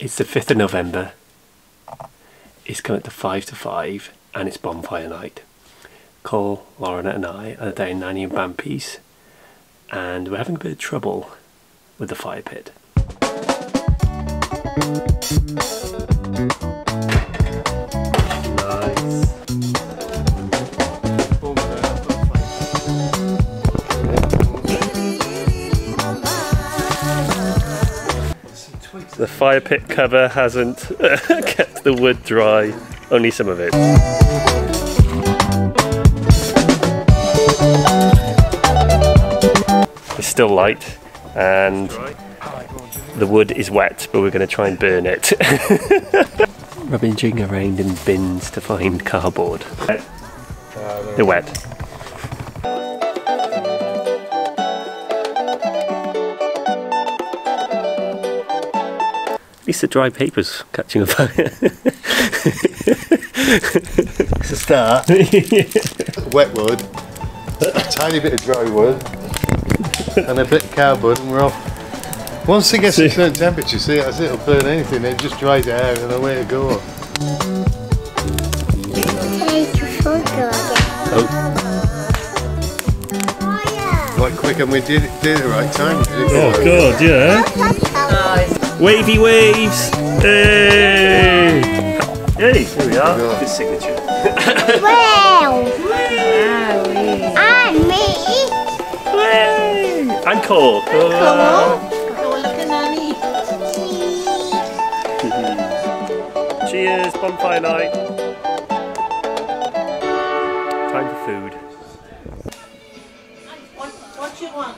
It's the 5th of November. It's coming to 5 to 5 and it's bonfire night. Cole, Lauren and I are down Nanny and Bampies and we're having a bit of trouble with the fire pit. The fire pit cover hasn't kept the wood dry, only some of it. It's still light and the wood is wet, but we're going to try and burn it. Rummaging around in bins to find cardboard. They're wet. At least the dry paper's catching a fire. It's a start. Wet wood, a tiny bit of dry wood, and a bit of cardboard, and we're off. Once it gets to a certain temperature, see, it'll burn anything, it just dries it out and away to go. Quite quick, and we did it at the right time. Oh god, yeah. Wavy waves! Hey! Hey, here we are. Good signature. Wow! And me! And Cole. Go look at Nanny. Cheers, bonfire night. Time for food. What you want?